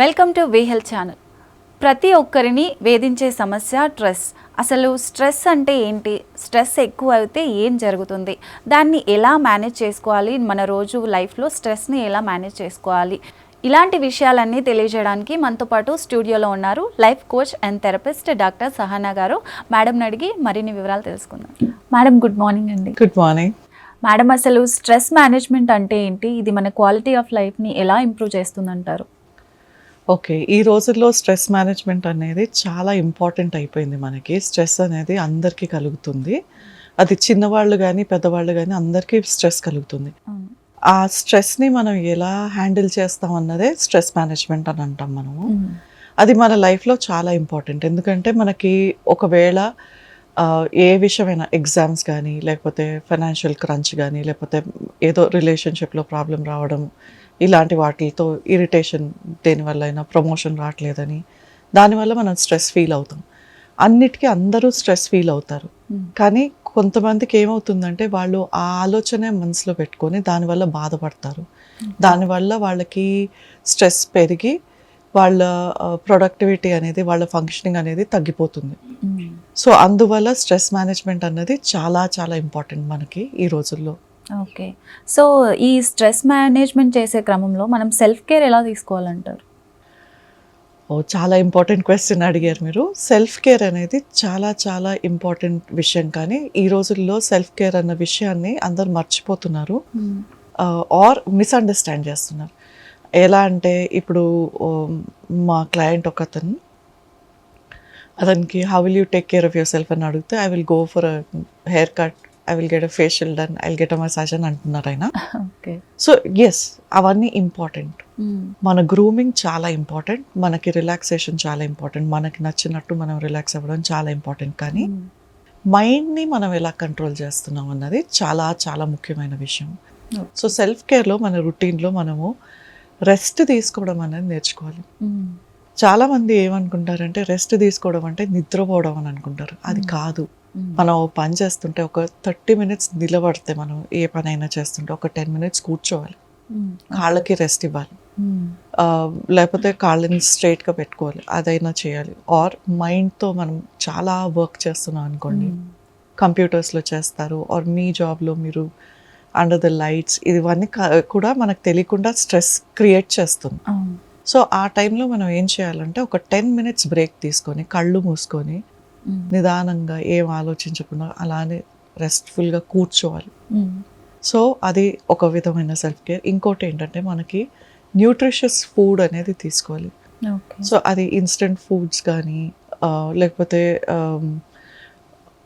Welcome to V health channel. ప్రతి ఒక్కరిని వేధించే సమస్య స్ట్రెస్. అసలు స్ట్రెస్ అంటే ఏంటి? స్ట్రెస్ ఎక్కువ అయితే ఏం జరుగుతుంది? దాన్ని ఎలా మేనేజ్ చేసుకోవాలి? మన రోజు లైఫ్లో స్ట్రెస్ని ఎలా మేనేజ్ చేసుకోవాలి? ఇలాంటి విషయాలన్నీ తెలియజేయడానికి మనతో పాటు స్టూడియోలో ఉన్నారు life coach and therapist doctor Sahana గారు. మేడంని అడిగి మరిన్ని వివరాలు తెలుసుకుందాం. మేడం, గుడ్ మార్నింగ్ అండి. గుడ్ మార్నింగ్ మేడం, అసలు స్ట్రెస్ మేనేజ్మెంట్ అంటే ఏంటి? ఇది మన క్వాలిటీ ఆఫ్ లైఫ్ని ఎలా ఇంప్రూవ్ చేస్తుందంటారు? ఓకే, ఈ రోజుల్లో స్ట్రెస్ మేనేజ్మెంట్ అనేది చాలా ఇంపార్టెంట్ అయిపోయింది. మనకి స్ట్రెస్ అనేది అందరికీ కలుగుతుంది. అది చిన్నవాళ్ళు కానీ పెద్దవాళ్ళు కానీ అందరికీ స్ట్రెస్ కలుగుతుంది. ఆ స్ట్రెస్ని మనం ఎలా హ్యాండిల్ చేస్తాం అన్నదే స్ట్రెస్ మేనేజ్మెంట్ అని అంటాం మనము. అది మన లైఫ్లో చాలా ఇంపార్టెంట్. ఎందుకంటే మనకి ఒకవేళ ఏ విషయమైనా ఎగ్జామ్స్ కానీ లేకపోతే ఫైనాన్షియల్ క్రంచ్ కానీ లేకపోతే ఏదో రిలేషన్షిప్లో ప్రాబ్లం రావడం, ఇలాంటి వాటితో ఇరిటేషన్, దేనివల్ల అయినా ప్రమోషన్ రావట్లేదని దానివల్ల మనం స్ట్రెస్ ఫీల్ అవుతాం. అన్నిటికీ అందరూ స్ట్రెస్ ఫీల్ అవుతారు. కానీ కొంతమందికి ఏమవుతుందంటే వాళ్ళు ఆ ఆలోచనే మనసులో పెట్టుకొని దానివల్ల బాధపడతారు. దానివల్ల వాళ్ళకి స్ట్రెస్ పెరిగి వాళ్ళ ప్రొడక్టివిటీ అనేది, వాళ్ళ ఫంక్షనింగ్ అనేది తగ్గిపోతుంది. సో అందువల్ల స్ట్రెస్ మేనేజ్మెంట్ అన్నది చాలా చాలా ఇంపార్టెంట్ మనకి ఈ రోజుల్లో. ఓకే, సో ఈ స్ట్రెస్ మేనేజ్మెంట్ చేసే క్రమంలో మనం సెల్ఫ్ కేర్ ఎలా తీసుకోవాలంటారు? చాలా ఇంపార్టెంట్ క్వశ్చన్ అడిగారు మీరు. సెల్ఫ్ కేర్ అనేది చాలా చాలా ఇంపార్టెంట్ విషయం, కానీ ఈ రోజుల్లో సెల్ఫ్ కేర్ అన్న విషయాన్ని అందరు మర్చిపోతున్నారు ఆర్ మిస్అండర్స్టాండ్ చేస్తున్నారు. ఎలా అంటే ఇప్పుడు మా క్లయింట్ ఒకతను, అతనికి how will you take care of your self అని అడిగితే I will go for a hair cut, I will get a facial done, I will get a massage అని అంటున్నారు ఆయన. సో ఎస్, అవన్నీ ఇంపార్టెంట్. మన గ్రూమింగ్ చాలా ఇంపార్టెంట్, మనకి relaxation చాలా ఇంపార్టెంట్, మనకి నచ్చినట్టు మనం రిలాక్స్ అవ్వడం చాలా ఇంపార్టెంట్. కానీ మైండ్ని మనం ఎలా కంట్రోల్ చేస్తున్నాం అన్నది చాలా చాలా ముఖ్యమైన విషయం. సో సెల్ఫ్ కేర్లో మన రొటీన్లో మనము రెస్ట్ తీసుకోవడం అనేది నేర్చుకోవాలి. చాలామంది ఏమనుకుంటారంటే రెస్ట్ తీసుకోవడం అంటే నిద్రపోవడం అని అనుకుంటారు. అది కాదు. మనం పని చేస్తుంటే ఒక 30 minutes నిలబడితే, మనం ఏ పని అయినా చేస్తుంటే ఒక 10 minutes కూర్చోవాలి, కాళ్ళకి రెస్ట్ ఇవ్వాలి, లేకపోతే కాళ్ళని స్ట్రైట్గా పెట్టుకోవాలి, అదైనా చేయాలి. ఆర్ మైండ్తో మనం చాలా వర్క్ చేస్తున్నాం అనుకోండి, కంప్యూటర్స్లో చేస్తారు ఆర్ మీ జాబ్లో మీరు అండర్ ద లైట్స్, ఇవన్నీ కూడా మనకు తెలియకుండా స్ట్రెస్ క్రియేట్ చేస్తుంది. సో ఆ టైంలో మనం ఏం చేయాలంటే ఒక 10 minutes బ్రేక్ తీసుకొని కళ్ళు మూసుకొని నిదానంగా ఏం ఆలోచించకుండా అలానే రెస్ట్ఫుల్గా కూర్చోవాలి. సో అది ఒక విధమైన సెల్ఫ్ కేర్. ఇంకోటి ఏంటంటే మనకి న్యూట్రిషియస్ ఫుడ్ అనేది తీసుకోవాలి. సో అది ఇన్స్టెంట్ ఫుడ్స్ కానీ లేకపోతే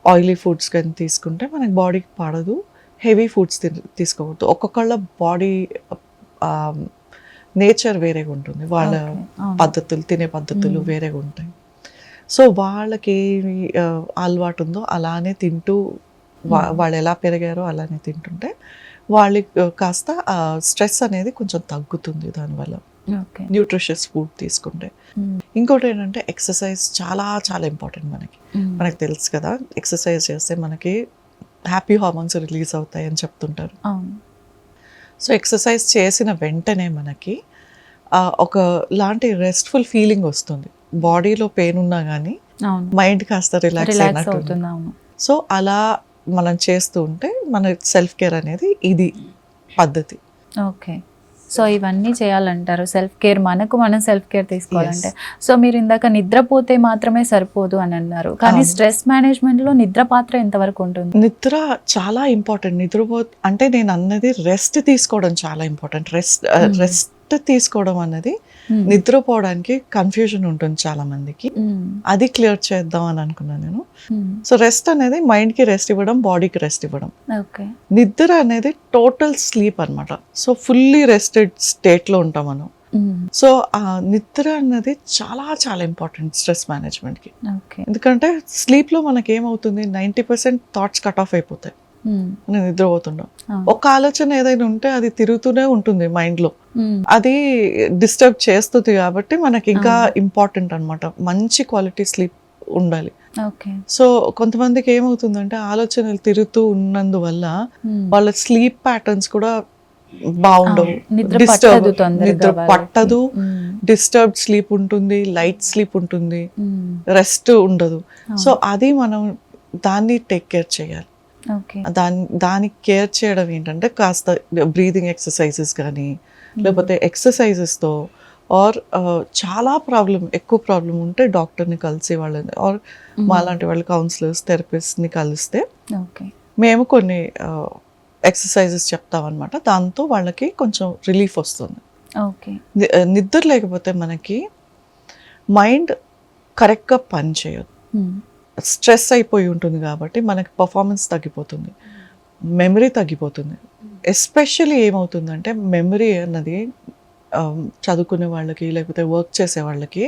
ఆయిలీ ఫుడ్స్ కానీ తీసుకుంటే మనకి బాడీకి పడదు. హెవీ ఫుడ్స్ తీసుకోవద్దు. ఒక్కొక్కళ్ళ బాడీ నేచర్ వేరేగా ఉంటుంది, వాళ్ళ పద్ధతులు, తినే పద్ధతులు వేరేగా ఉంటాయి. సో వాళ్ళకి అలవాటు ఉందో అలానే తింటూ, వాళ్ళు ఎలా పెరిగారో అలానే తింటుంటే వాళ్ళకి కాస్త స్ట్రెస్ అనేది కొంచెం తగ్గుతుంది దానివల్ల, న్యూట్రిషియస్ ఫుడ్ తీసుకుంటే. ఇంకోటి ఏంటంటే ఎక్సర్సైజ్ చాలా చాలా ఇంపార్టెంట్. మనకి తెలుసు కదా, ఎక్సర్సైజ్ చేస్తే మనకి హ్యాపీ హార్మోన్స్ రిలీజ్ అవుతాయి అని చెప్తుంటారు. సో ఎక్సర్సైజ్ చేసిన వెంటనే మనకి ఒక లాంటి రెస్ట్ఫుల్ ఫీలింగ్ వస్తుంది. బాడీలో పెయిన్ ఉన్నా కానీ మైండ్ కాస్త రిలాక్స్ అయినట్టు. సో అలా మనం చేస్తూ ఉంటే మన సెల్ఫ్ కేర్ అనేది ఇది పద్ధతి. ఓకే, సో ఇవన్నీ చేయాలంటారు సెల్ఫ్ కేర్, మనం సెల్ఫ్ కేర్ తీసుకోవాలంటే. సో మీరు ఇందాక నిద్రపోతే మాత్రమే సరిపోదు అని అన్నారు, కానీ స్ట్రెస్ మేనేజ్మెంట్లో నిద్ర పాత్ర ఎంతవరకు ఉంటుంది? నిద్ర చాలా ఇంపార్టెంట్. అంటే నేను అన్నది రెస్ట్ తీసుకోవడం చాలా ఇంపార్టెంట్. రెస్ట్ తీసుకోవడం అన్నది, నిద్రపోవడానికి కన్ఫ్యూజన్ ఉంటుంది చాలా మందికి, అది క్లియర్ చేద్దాం అని అనుకున్నాను నేను. సో రెస్ట్ అనేది మైండ్కి రెస్ట్ ఇవ్వడం, బాడీకి రెస్ట్ ఇవ్వడం. నిద్ర అనేది టోటల్ స్లీప్ అన్నమాట. సో ఫుల్లీ రెస్టెడ్ స్టేట్లో ఉంటాం మనం. సో ఆ నిద్ర అన్నది చాలా చాలా ఇంపార్టెంట్ స్ట్రెస్ మేనేజ్మెంట్కి. ఎందుకంటే స్లీప్లో మనకి ఏమవుతుంది, 90% థాట్స్ కట్ ఆఫ్ అయిపోతాయి. మనం నిద్రపోతుంటాం, ఒక ఆలోచన ఏదైనా ఉంటే అది తిరుగుతూనే ఉంటుంది మైండ్లో, అది డిస్టర్బ్ చేస్తుంది. కాబట్టి మనకి ఇంకా ఇంపార్టెంట్ అన్నమాట మంచి క్వాలిటీ స్లీప్ ఉండాలి. సో కొంతమందికి ఏమవుతుందంటే ఆలోచనలు తిరుగుతూ ఉన్నందువల్ల వాళ్ళ స్లీప్ ప్యాటర్న్స్ కూడా బాగుండవు, నిద్ర డిస్టర్బ్ పట్టదు తొందరగా నిద్ర వాళ్ళకి. పట్టదు, డిస్టర్బ్డ్ స్లీప్ ఉంటుంది, లైట్ స్లీప్ ఉంటుంది, రెస్ట్ ఉండదు. సో అది మనం దాన్ని టేక్ కేర్ చేయాలి. ఓకే. దానికి కేర్ చేయడం ఏంటంటే కాస్త బ్రీతింగ్ ఎక్సర్సైజెస్ కానీ లేకపోతే ఎక్సర్సైజెస్తో ఆర్ చాలా ఎక్కువ ప్రాబ్లం ఉంటే డాక్టర్ని కలిసి వాళ్ళని ఆర్ మాలాంటి వాళ్ళు కౌన్సిలర్స్ థెరపిస్ట్ని కలిస్తే ఓకే. మేము కొన్ని ఎక్సర్సైజెస్ చెప్తామన్నమాట. దాంతో వాళ్ళకి కొంచెం రిలీఫ్ వస్తుంది. ఓకే. నిద్ర లేకపోతే మనకి మైండ్ కరెక్ట్గా పని చేయదు, స్ట్రెస్ అయిపోయి ఉంటుంది కాబట్టి మనకి పర్ఫార్మెన్స్ తగ్గిపోతుంది, మెమరీ తగ్గిపోతుంది. ఎస్పెషల్లీ ఏమవుతుందంటే మెమరీ అన్నది చదువుకునే వాళ్ళకి లేకపోతే వర్క్ చేసే వాళ్ళకి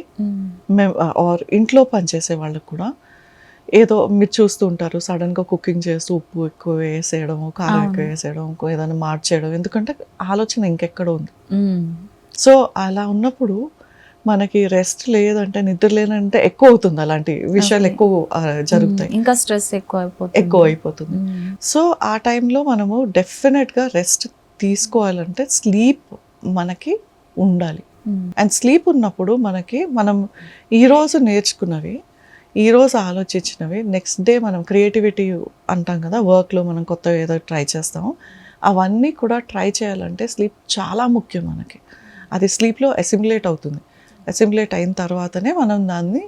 ఆర్ ఇంట్లో పనిచేసే వాళ్ళకి కూడా ఏదో మీరు చూస్తూ ఉంటారు సడన్గా కుకింగ్ చేస్తూ ఉప్పు ఎక్కువ వేసేయడము, కారం ఎక్కువ వేసేయడం, ఏదైనా మార్చేయడం, ఎందుకంటే ఆలోచన ఇంకెక్కడ ఉంది. సో అలా ఉన్నప్పుడు మనకి రెస్ట్ లేదంటే నిద్ర లేదంటే ఎక్కువ అవుతుంది, అలాంటి విషయాలు ఎక్కువ జరుగుతాయి, ఇంకా స్ట్రెస్ ఎక్కువ అయిపోతుంది. సో ఆ టైంలో మనము డెఫినెట్గా రెస్ట్ తీసుకోవాలంటే స్లీప్ మనకి ఉండాలి. అండ్ స్లీప్ ఉన్నప్పుడు మనం ఈరోజు నేర్చుకున్నవి, ఈరోజు ఆలోచించినవి నెక్స్ట్ డే మనం క్రియేటివిటీ అంటాం కదా, వర్క్లో మనం కొత్త ఏదో ట్రై చేస్తాము, అవన్నీ కూడా ట్రై చేయాలంటే స్లీప్ చాలా ముఖ్యం మనకి. అది స్లీప్లో అసిమ్యులేట్ అవుతుంది, అసిమ్యులేట్ అయిన తర్వాతనే మనం దాన్ని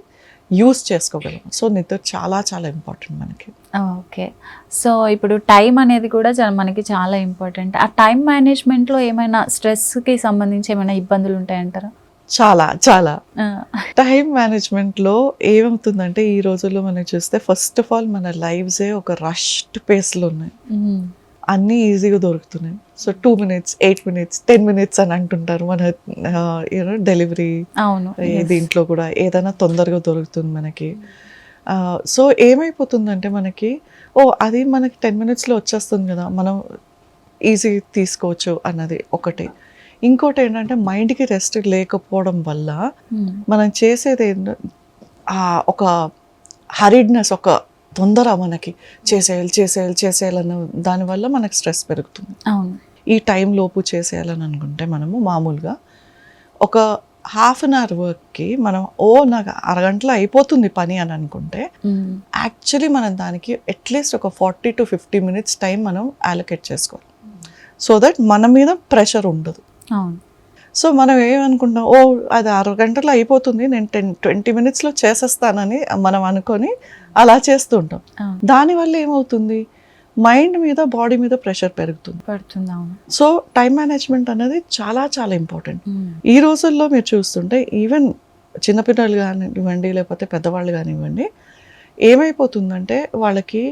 యూస్ చేసుకోగలం. సో నిద్ర చాలా చాలా ఇంపార్టెంట్ మనకి. ఓకే. సో ఇప్పుడు టైం అనేది కూడా మనకి చాలా ఇంపార్టెంట్. ఆ టైం మేనేజ్మెంట్లో ఏమైనా స్ట్రెస్కి సంబంధించి ఏమైనా ఇబ్బందులు ఉంటాయంటారా? చాలా చాలా. టైం మేనేజ్మెంట్లో ఏమవుతుందంటే ఈ రోజుల్లో మనం చూస్తే ఫస్ట్ ఆఫ్ ఆల్ మన లైఫ్సే ఒక రష్డ్ పేస్లో ఉన్నాయి, అన్నీ ఈజీగా దొరుకుతున్నాయి. సో 2 minutes, 8 minutes, 10 minutes అని అంటుంటారు మన డెలివరీ దీంట్లో కూడా ఏదైనా తొందరగా దొరుకుతుంది మనకి. సో ఏమైపోతుందంటే మనకి అది మనకి 10 minutesలో వచ్చేస్తుంది కదా, మనం ఈజీ తీసుకోవచ్చు అన్నది ఒకటి. ఇంకోటి ఏంటంటే మైండ్కి రెస్ట్ లేకపోవడం వల్ల మనం చేసేది ఒక హరిడ్నెస్, ఒక తొందర, మనకి చేసేయాలన్న దానివల్ల మనకి స్ట్రెస్ పెరుగుతుంది. ఈ టైం లోపు చేసేయాలని అనుకుంటే మనము మామూలుగా ఒక హాఫ్ అన్ అవర్ వర్క్కి మనం నాకు అరగంటలో అయిపోతుంది పని అని అనుకుంటే యాక్చువల్లీ మనం దానికి అట్లీస్ట్ ఒక 40 to 50 minutes టైం మనం అలొకేట్ చేసుకోవాలి, సో దట్ మన మీద ప్రెషర్ ఉండదు. సో మనం ఏమనుకుంటాం, అది అరగంటలో అయిపోతుంది, నేను 10-20 minutesలో చేసేస్తానని మనం అనుకొని అలా చేస్తూ ఉంటాం. దానివల్ల ఏమవుతుంది, మైండ్ మీద బాడీ మీద ప్రెషర్ పడుతుంది. సో టైం మేనేజ్మెంట్ అనేది చాలా చాలా ఇంపార్టెంట్. ఈ రోజుల్లో మీరు చూస్తుంటే ఈవెన్ చిన్నపిల్లలు కానివ్వండి లేకపోతే పెద్దవాళ్ళు కానివ్వండి, ఏమైపోతుందంటే వాళ్ళకి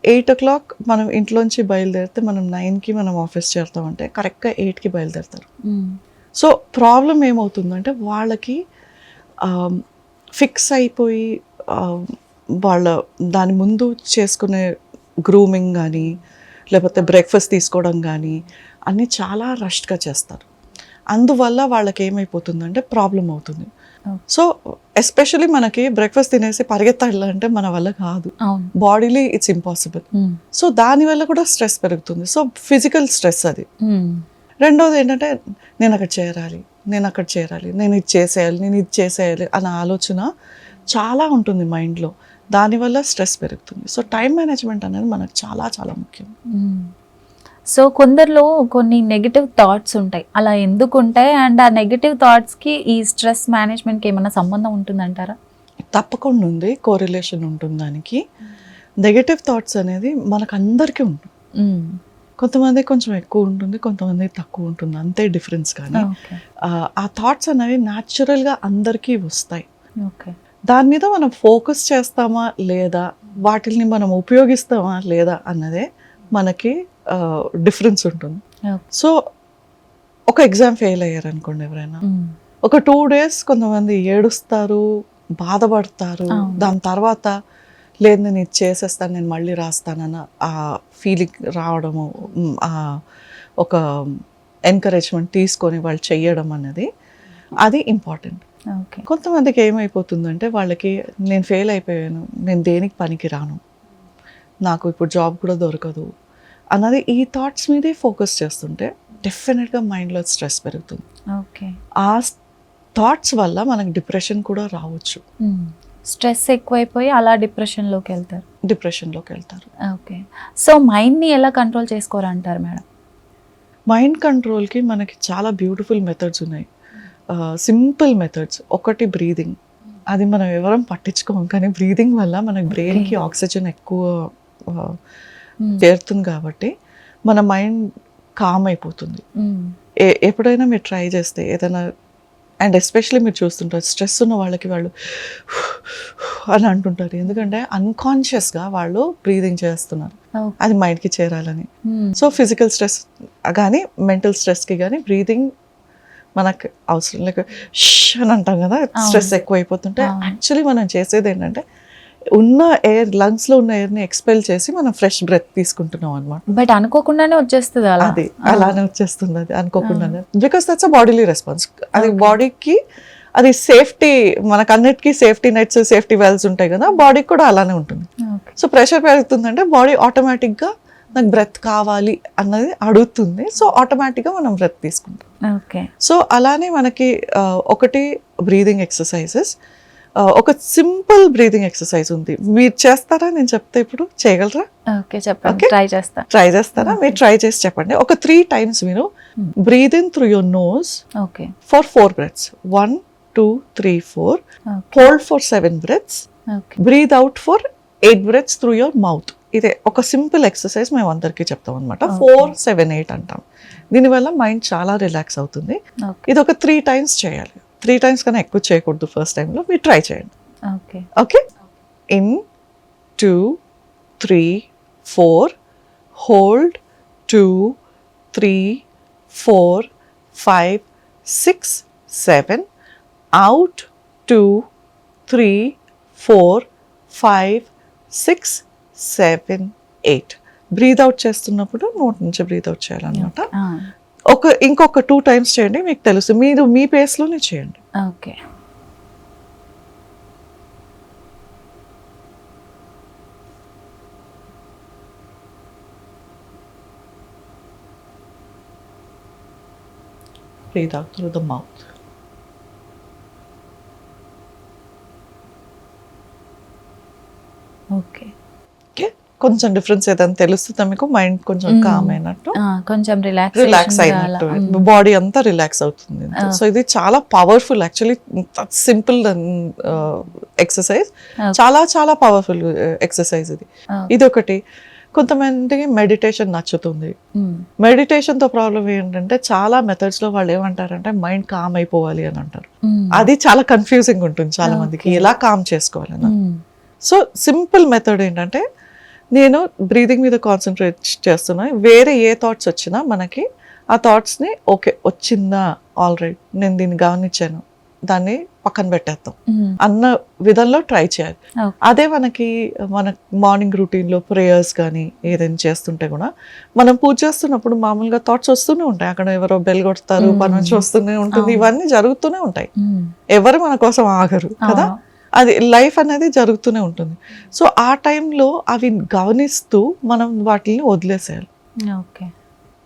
8 o'clock మనం ఇంట్లోంచి బయలుదేరితే మనం 9కి మనం ఆఫీస్ చేరుతామంటే కరెక్ట్గా 8కి బయలుదేరుతారు. సో ప్రాబ్లం ఏమవుతుందంటే వాళ్ళకి ఫిక్స్ అయిపోయి వాళ్ళ దాని ముందు చేసుకునే గ్రూమింగ్ కానీ లేకపోతే బ్రేక్ఫాస్ట్ తీసుకోవడం కానీ అన్నీ చాలా రష్గా చేస్తారు. అందువల్ల వాళ్ళకి ఏమైపోతుందంటే ప్రాబ్లం అవుతుంది. సో ఎస్పెషల్లీ మనకి బ్రేక్ఫాస్ట్ తినేసి పరిగెత్తాలంటే మన వల్ల కాదు, బాడీలీ ఇట్స్ ఇంపాసిబుల్. సో దానివల్ల కూడా స్ట్రెస్ పెరుగుతుంది. సో ఫిజికల్ స్ట్రెస్ అది. రెండోది ఏంటంటే నేను అక్కడ చేరాలి, నేను ఇది చేసేయాలి అన్న ఆలోచన చాలా ఉంటుంది మైండ్లో, దానివల్ల స్ట్రెస్ పెరుగుతుంది. సో టైం మేనేజ్మెంట్ అనేది మనకు చాలా చాలా ముఖ్యం. సో కొందరిలో కొన్ని నెగిటివ్ థాట్స్ ఉంటాయి, అలా ఎందుకు ఉంటాయి, అండ్ ఆ నెగిటివ్ థాట్స్కి ఈ స్ట్రెస్ మేనేజ్మెంట్కి ఏమైనా సంబంధం ఉంటుందంటారా? తప్పకుండా ఉంది, కోరిలేషన్ ఉంటుంది దానికి. నెగిటివ్ థాట్స్ అనేది మనకు అందరికీ ఉంటుంది, కొంతమంది కొంచెం ఎక్కువ ఉంటుంది, కొంతమంది తక్కువ ఉంటుంది, అంతే డిఫరెన్స్. కానీ ఆ థాట్స్ అనేవి న్యాచురల్గా అందరికీ వస్తాయి. దాని మీద మనం ఫోకస్ చేస్తామా లేదా, వాటిని మనం ఉపయోగిస్తామా లేదా అన్నదే మనకి డిఫరెన్స్ ఉంటుంది. సో ఒక ఎగ్జామ్ ఫెయిల్ అయ్యారు అనుకోండి ఎవరైనా, ఒక 2 days కొంతమంది ఏడుస్తారు, బాధపడతారు. దాని తర్వాత లేదు నేను ఇది చేసేస్తాను, నేను మళ్ళీ రాస్తానన్న ఆ ఫీలింగ్ రావడము, ఒక ఎంకరేజ్మెంట్ తీసుకొని వాళ్ళు చెయ్యడం అన్నది అది ఇంపార్టెంట్. కొంతమందికి ఏమైపోతుందంటే వాళ్ళకి నేను ఫెయిల్ అయిపోయాను, నేను దేనికి పనికి రాను, నాకు ఇప్పుడు జాబ్ కూడా దొరకదు అన్నది ఈ థాట్స్ మీదే ఫోకస్ చేస్తుంటే డెఫినెట్గా మైండ్లో స్ట్రెస్ పెరుగుతుంది. ఓకే. ఆ థాట్స్ వల్ల మనకు డిప్రెషన్ కూడా రావచ్చు. స్ట్రెస్ ఎక్కువైపోయి అలా డిప్రెషన్లోకి వెళ్తారు. ఓకే. సో మైండ్ని ఎలా కంట్రోల్ చేసుకోరంటారు మేడం? మైండ్ కంట్రోల్కి మనకి చాలా బ్యూటిఫుల్ మెథడ్స్ ఉన్నాయి, సింపుల్ మెథడ్స్. ఒకటి బ్రీదింగ్. అది మనం ఎవరం పట్టించుకోం, కానీ బ్రీదింగ్ వల్ల మనకి బ్రెయిన్కి ఆక్సిజన్ ఎక్కువ చేరుతుంది కాబట్టి మన మైండ్ కామ్ అయిపోతుంది. ఎప్పుడైనా మీరు ట్రై చేస్తే ఏదైనా, అండ్ ఎస్పెషలీ మీరు చూస్తుంటారు స్ట్రెస్ ఉన్న వాళ్ళకి వాళ్ళు అని అంటుంటారు, ఎందుకంటే అన్కాన్షియస్గా వాళ్ళు బ్రీదింగ్ చేస్తున్నారు అది మైండ్కి చేరాలని. సో ఫిజికల్ స్ట్రెస్ కానీ మెంటల్ స్ట్రెస్కి కానీ బ్రీదింగ్ మనకు అవసరం. లైక్ అని అంటాం కదా, స్ట్రెస్ ఎక్కువ అయిపోతుంటే యాక్చువల్లీ మనం చేసేది ఏంటంటే ఉన్న ఎయిర్, లంగ్స్లో ఉన్న ఎయిర్ని ఎక్స్పెల్ చేసి మనం ఫ్రెష్ బ్రెత్ తీసుకుంటున్నాం అనమాట. బట్ అనుకోకుండానే వచ్చేస్తుంది అది, అలానే వచ్చేస్తుంది అది అనుకోకుండానే, because that's a bodily response. అది బాడీకి అది సేఫ్టీ, మనకు అన్నిటికీ సేఫ్టీ నెట్స్, సేఫ్టీ వెల్స్ ఉంటాయి కదా, బాడీకి కూడా అలానే ఉంటుంది. సో ప్రెషర్ పెరుగుతుందంటే బాడీ ఆటోమేటిక్గా నాకు బ్రెత్ కావాలి అన్నది అడుగుతుంది. సో ఆటోమేటిక్గా మనం బ్రెత్ తీసుకుంటాం. ఓకే. సో అలానే మనకి ఒకటి బ్రీదింగ్ ఎక్సర్సైజెస్, ఒక సింపుల్ బ్రీదింగ్ ఎక్సర్సైజ్ ఉంది. మీరు చేస్తారా? నేను చెప్తే ఇప్పుడు చేయగలరా? ఓకే, చెప్పండి. ట్రై చేస్తారా? మీరు ట్రై చేసి చెప్పండి. ఒక 3 times మీరు breathe in through your nose for 4 breaths. 1 2 3 4. Hold for 7 breaths. Breathe out for 8 breaths through your mouth. ఇదే ఒక సింపుల్ ఎక్సర్సైజ్ మేము అందరికీ చెప్తాం అనమాట. 4 7 8 అంటాం. దీనివల్ల మైండ్ చాలా రిలాక్స్ అవుతుంది. ఇది ఒక 3 times చేయాలి. 3 times కన్నా ఎక్కువ చేయకూడదు ఫస్ట్ టైంలో. మీరు ట్రై చేయండి. Okay. In 2 3 4, hold 2 3 4 5 6 7, out 2 3 4 5 6 7 8. Breathe out చేస్తున్నప్పుడు నోట్ నుంచి బ్రీద్ అవుట్ చేయాలన్నమాట. ఇంకొక 2 times చేయండి, మీకు తెలుసు. మీరు మీ పేస్లోనే చేయండి. Okay. Breathe out through the mouth. Okay. కొంచెం డిఫరెన్స్ ఏదైనా తెలుస్తుందా మీకు? మైండ్ కొంచెం కామ్ అయినట్టు, కొంచెం రిలాక్స్ అయినట్టు, బాడీ అంతా రిలాక్స్ అవుతుంది. సో ఇది చాలా పవర్ఫుల్, యాక్చువల్లీ సింపుల్ ఎక్సర్సైజ్, చాలా చాలా పవర్ఫుల్ ఎక్సర్సైజ్ ఇది. ఇదొకటి. కొంతమందికి మెడిటేషన్ నచ్చుతుంది. మెడిటేషన్ తో ప్రాబ్లం ఏంటంటే చాలా మెథడ్స్ లో వాళ్ళు ఏమంటారంటే మైండ్ కామ్ అయిపోవాలి అని అంటారు. అది చాలా కన్ఫ్యూజింగ్ ఉంటుంది చాలా మందికి, ఎలా కామ్ చేసుకోవాలని. సో సింపుల్ మెథడ్ ఏంటంటే, నేను బ్రీదింగ్ మీద కాన్సన్ట్రేట్ చేస్తున్నా. వేరే ఏ థాట్స్ వచ్చినా మనకి ఆ థాట్స్ని ఓకే వచ్చిందా, ఆల్ రైట్, నేను దీన్ని గమనించాను, దాన్ని పక్కన పెట్టేద్దాం అన్న విధంలో ట్రై చేయాలి. అదే మన మార్నింగ్ రొటీన్లో ప్రేయర్స్ కానీ ఏదైనా చేస్తుంటే కూడా, మనం పూజ చేస్తున్నప్పుడు మామూలుగా థాట్స్ వస్తూనే ఉంటాయి. అక్కడ ఎవరో బెల్ కొడతారు, పని నుంచి వస్తూనే ఉంటుంది, ఇవన్నీ జరుగుతూనే ఉంటాయి. ఎవరు మన కోసం ఆగరు కదా, అది లైఫ్ అనేది జరుగుతూనే ఉంటుంది. సో ఆ టైంలో అవి గమనిస్తూ మనం వాటిని వదిలేసేయాలి.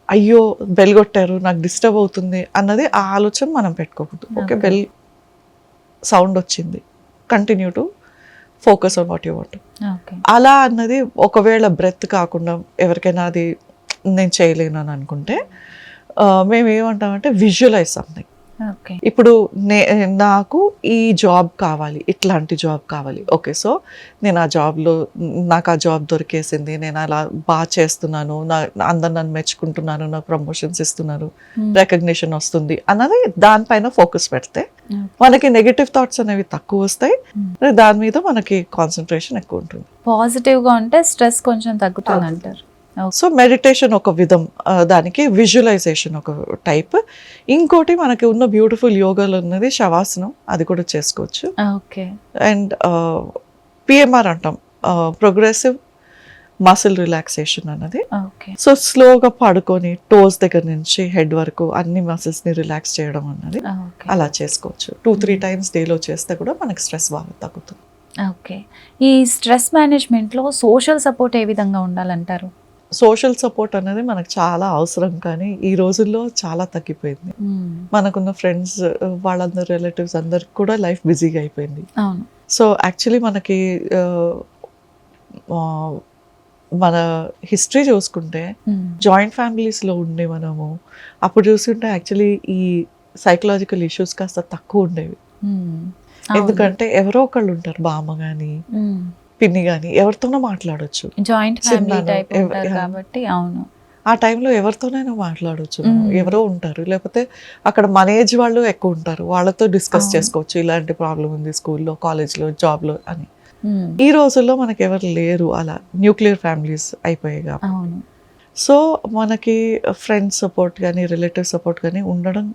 అయ్యో బెల్ కొట్టారు, నాకు డిస్టర్బ్ అవుతుంది అన్నది ఆ ఆలోచన మనం పెట్టుకోకూడదు. ఓకే, బెల్ సౌండ్ వచ్చింది, continue to focus on what you want. అలా అన్నది ఒకవేళ బ్రెత్ కాకుండా ఎవరికైనా అది నేను చేయలేను అని అనుకుంటే, మేము ఏమంటామంటే విజువలైజ్ సంథింగ్. ఇప్పుడు నాకు ఈ జాబ్ కావాలి, ఇట్లాంటి జాబ్ కావాలి. ఓకే, సో నేను ఆ జాబ్లో, నాకు ఆ జాబ్ దొరికేసింది, నేను అలా బాగా చేస్తున్నాను, అందరు నన్ను మెచ్చుకుంటున్నాను, నాకు ప్రమోషన్స్ ఇస్తున్నారు, రికగ్నిషన్ వస్తుంది అన్నది దానిపైన ఫోకస్ పెడితే మనకి నెగటివ్ థాట్స్ అనేవి తక్కువ వస్తాయి. దాని మీద మనకి కాన్సన్ట్రేషన్ ఎక్కువ ఉంటుంది. పాజిటివ్గా ఉంటే స్ట్రెస్ కొంచెం తగ్గుతుంది అంటారు. సో మెడిటేషన్ ఒక విధం, దానికి విజువలైజేషన్ ఒక టైప్. ఇంకోటి మనకి ఉన్న బ్యూటిఫుల్ యోగాలు ఉన్నది శవాసనం, అది కూడా చేసుకోవచ్చు. అండ్ పిఎంఆర్ అంటాం, ప్రోగ్రెసివ్ మసిల్ రిలాక్సేషన్ అన్నది. సో స్లోగా పడుకొని టోస్ దగ్గర నుంచి హెడ్ వరకు అన్ని మసిల్స్ ని రిలాక్స్ చేయడం అన్నది అలా చేసుకోవచ్చు. 2-3 times డేలో చేస్తే కూడా మనకి స్ట్రెస్ బాగా తగ్గుతుంది. ఓకే. ఈ స్ట్రెస్ మేనేజ్మెంట్లో సోషల్ సపోర్ట్ ఏ విధంగా ఉండాలంటారు? సోషల్ సపోర్ట్ అనేది మనకు చాలా అవసరం, కానీ ఈ రోజుల్లో చాలా తగ్గిపోయింది. మనకున్న ఫ్రెండ్స్ వాళ్ళందరూ రిలేటివ్స్ అందరికి కూడా లైఫ్ బిజీగా అయిపోయింది. అవును. సో యాక్చువల్లీ మనకి మన హిస్టరీ చూసుకుంటే జాయింట్ ఫ్యామిలీస్లో ఉండే మనము అప్పుడు చూసుకుంటే యాక్చువల్లీ ఈ సైకలాజికల్ ఇష్యూస్ కాస్త తక్కువ ఉండేవి. ఎందుకంటే ఎవరో ఒకళ్ళు ఉంటారు, బామ్మ కానీ పిన్ని కానీ, ఎవరితోనో మాట్లాడొచ్చు. జాయింట్ ఫ్యామిలీ టైప్ ఉంటారు కాబట్టి. అవును. ఆ టైంలో ఎవరితోనైనా మాట్లాడవచ్చు, ఎవరో ఉంటారు, లేకపోతే అక్కడ మన ఏజ్ వాళ్ళు ఎక్కువ ఉంటారు, వాళ్ళతో డిస్కస్ చేసుకోవచ్చు ఇలాంటి ప్రాబ్లం ఉంది స్కూల్లో, కాలేజ్లో, జాబ్లో అని. ఈ రోజుల్లో మనకి ఎవరు లేరు, అలా న్యూక్లియర్ ఫ్యామిలీస్ అయిపోయాయి కాబట్టి. సో మనకి ఫ్రెండ్స్ సపోర్ట్ కానీ రిలేటివ్ సపోర్ట్ కానీ ఉండడం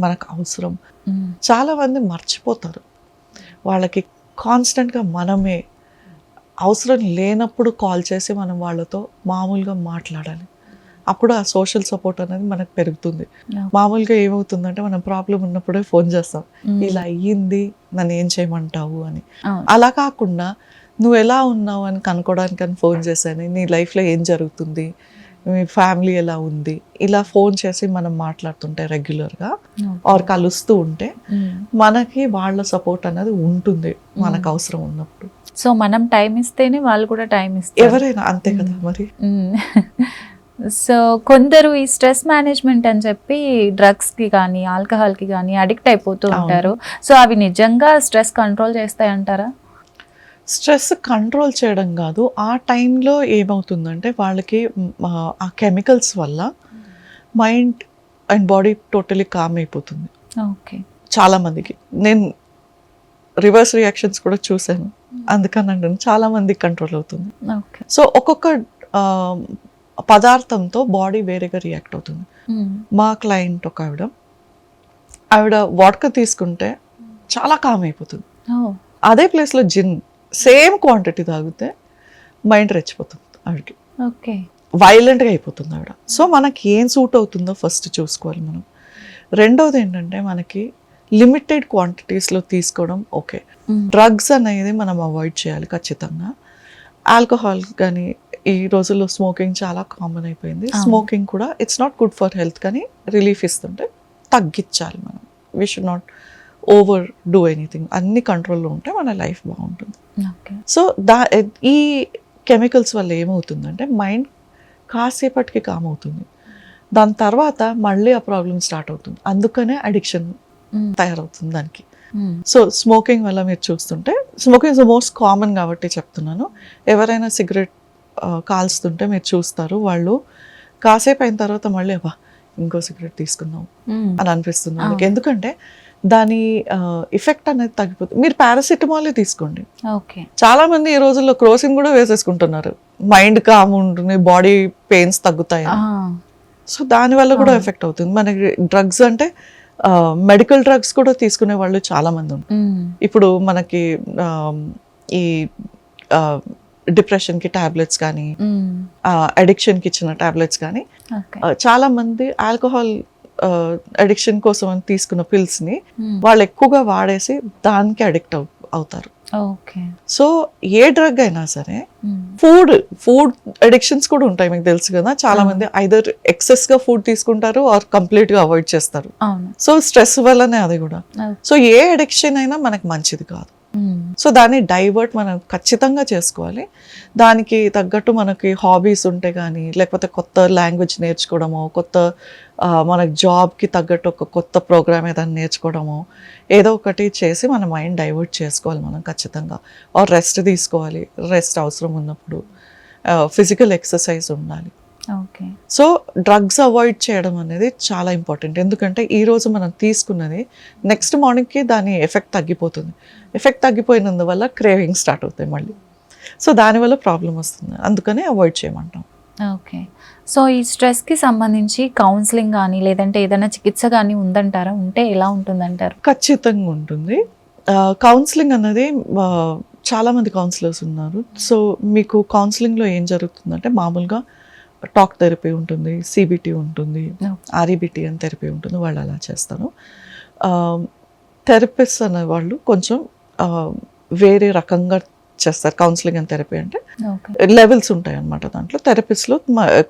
మనకు అవసరం. చాలా మంది మర్చిపోతారు, వాళ్ళకి కాన్స్టెంట్గా మనమే అవసరం లేనప్పుడు కాల్ చేసి మనం వాళ్ళతో మామూలుగా మాట్లాడాలి. అప్పుడు ఆ సోషల్ సపోర్ట్ అనేది మనకు పెరుగుతుంది. మామూలుగా ఏమవుతుందంటే మనం ప్రాబ్లం ఉన్నప్పుడే ఫోన్ చేస్తాం, ఇలా అయ్యింది నన్ను ఏం చేయమంటావు అని. అలా కాకుండా నువ్వు ఎలా ఉన్నావు అని కనుక్కోవడానికి అని ఫోన్ చేశాను, నీ లైఫ్లో ఏం జరుగుతుంది, మీ ఫ్యామిలీ ఎలా ఉంది, ఇలా ఫోన్ చేసి మనం మాట్లాడుతుంటే రెగ్యులర్గా ఆర్ కలుస్తూ ఉంటే మనకి వాళ్ళ సపోర్ట్ అనేది ఉంటుంది మనకు అవసరం ఉన్నప్పుడు. సో మనం టైం ఇస్తేనే వాళ్ళు కూడా టైం ఇస్తారు, ఎవరైనా అంతే కదా మరి. సో కొందరు ఈ స్ట్రెస్ మేనేజ్మెంట్ అని చెప్పి డ్రగ్స్కి కానీ ఆల్కహాల్కి కానీ అడిక్ట్ అయిపోతూ ఉంటారు. సో అవి నిజంగా స్ట్రెస్ కంట్రోల్ చేస్తాయి అంటారా? స్ట్రెస్ కంట్రోల్ చేయడం కాదు, ఆ టైంలో ఏమవుతుందంటే వాళ్ళకి ఆ కెమికల్స్ వల్ల mind and body totally calm అయిపోతుంది. ఓకే. చాలామందికి నేను రివర్స్ రియాక్షన్స్ కూడా చూశాను, అందుకని అంటాను చాలామందికి కంట్రోల్ అవుతుంది. సో ఒక్కొక్క పదార్థంతో బాడీ వేరేగా రియాక్ట్ అవుతుంది. మా క్లయింట్ ఒక ఆవిడ వాడ్కా తీసుకుంటే చాలా కామ్ అయిపోతుంది. అదే ప్లేస్లో జిన్ సేమ్ క్వాంటిటీ తాగితే మైండ్ రెచ్చిపోతుంది ఆవిడకి, వైలెంట్గా అయిపోతుంది ఆవిడ. సో మనకి ఏం సూట్ అవుతుందో ఫస్ట్ చూసుకోవాలి మనం. రెండోది ఏంటంటే మనకి లిమిటెడ్ క్వాంటిటీస్లో తీసుకోవడం ఓకే. డ్రగ్స్ అనేది మనం అవాయిడ్ చేయాలి ఖచ్చితంగా. ఆల్కహాల్ కానీ ఈ రోజుల్లో స్మోకింగ్ చాలా కామన్ అయిపోయింది. స్మోకింగ్ కూడా it's not good for health, కానీ రిలీఫ్ ఇస్తుంటే తగ్గించాలి మనం. We should not over do anything. అన్ని కంట్రోల్లో ఉంటే మన లైఫ్ బాగుంటుంది. సో ఈ కెమికల్స్ వల్ల ఏమవుతుందంటే మైండ్ కాసేపటికి కామ్ అవుతుంది, దాని తర్వాత మళ్ళీ ఆ ప్రాబ్లమ్ స్టార్ట్ అవుతుంది. అందుకనే అడిక్షన్ తయారవుతుంది దానికి. సో స్మోకింగ్ వల్ల మీరు చూస్తుంటే, smoking is the most common కాబట్టి చెప్తున్నాను. ఎవరైనా సిగరెట్ కాల్స్తుంటే మీరు చూస్తారు, వాళ్ళు కాసేపు అయిన తర్వాత మళ్ళీ అబ్బా ఇంకో సిగరెట్ తీసుకుందాం అని అనిపిస్తుంది వాళ్ళకి. ఎందుకంటే దాని ఎఫెక్ట్ అనేది తగ్గిపోతుంది. మీరు పారాసిటమాలే తీసుకోండి, చాలా మంది ఈ రోజుల్లో క్రోసిన్ కూడా వేసేసుకుంటున్నారు, మైండ్ కామ్ ఉంటుంది, బాడీ పెయిన్స్ తగ్గుతాయి. సో దానివల్ల కూడా ఎఫెక్ట్ అవుతుంది. మనకి డ్రగ్స్ అంటే మెడికల్ డ్రగ్స్ కూడా తీసుకునే వాళ్ళు చాలా మంది ఉన్నారు. ఇప్పుడు మనకి ఈ డిప్రెషన్కి టాబ్లెట్స్ కానీ అడిక్షన్కి ఇచ్చిన టాబ్లెట్స్ కానీ చాలా మంది ఆల్కహాల్ అడిక్షన్ కోసం అని తీసుకున్న పిల్స్ని వాళ్ళు ఎక్కువగా వాడేసి దానికి అడిక్ట్ అవుతారు. సో ఏ డ్రగ్ అయినా సరే, ఫుడ్ అడిక్షన్స్ కూడా ఉంటాయి, మీకు తెలుసు కదా. చాలా మంది ఐదర్ ఎక్సెస్ గా ఫుడ్ తీసుకుంటారు ఆర్ కంప్లీట్ గా అవాయిడ్ చేస్తారు. సో స్ట్రెస్ వల్లనే అది కూడా. సో ఏ అడిక్షన్ అయినా మనకు మంచిది కాదు. సో దాన్ని డైవర్ట్ మనం ఖచ్చితంగా చేసుకోవాలి. దానికి తగ్గట్టు మనకి హాబీస్ ఉంటే కానీ, లేకపోతే కొత్త లాంగ్వేజ్ నేర్చుకోవడమో, కొత్త మనకి జాబ్కి తగ్గట్టు ఒక కొత్త ప్రోగ్రామ్ ఏదైనా నేర్చుకోవడమో, ఏదో ఒకటి చేసి మన మైండ్ డైవర్ట్ చేసుకోవాలి మనం ఖచ్చితంగా. ఆర్ రెస్ట్ తీసుకోవాలి, రెస్ట్ అవసరం ఉన్నప్పుడు. ఫిజికల్ ఎక్సర్సైజ్ ఉండాలి. సో డ్రగ్స్ అవాయిడ్ చేయడం అనేది చాలా ఇంపార్టెంట్. ఎందుకంటే ఈరోజు మనం తీసుకున్నది నెక్స్ట్ మార్నింగ్కి దాని ఎఫెక్ట్ తగ్గిపోతుంది. ఎఫెక్ట్ తగ్గిపోయినందువల్ల క్రేవింగ్ స్టార్ట్ అవుతాయి మళ్ళీ. సో దానివల్ల ప్రాబ్లం వస్తుంది, అందుకనే అవాయిడ్ చేయమంటాం. ఓకే. సో ఈ స్ట్రెస్కి సంబంధించి కౌన్సిలింగ్ కానీ లేదంటే ఏదైనా చికిత్స కానీ ఉందంటారా? ఉంటే ఎలా ఉంటుందంటారు? ఖచ్చితంగా ఉంటుంది. కౌన్సిలింగ్ అన్నది చాలామంది కౌన్సిలర్స్ ఉన్నారు. సో మీకు కౌన్సిలింగ్లో ఏం జరుగుతుందంటే, మామూలుగా టాక్ థెరపీ ఉంటుంది, సిబిటి ఉంటుంది, ఆర్ఈబిటి అని థెరపీ ఉంటుంది, వాళ్ళు అలా చేస్తారు. థెరపిస్ట్ అనే వాళ్ళు కొంచెం వేరే రకంగా చేస్తారు. కౌన్సిలింగ్ అండ్ థెరపీ అంటే ఓకే. లెవెల్స్ ఉంటాయి అన్నమాట. దాంట్లో థెరపిస్ట్లో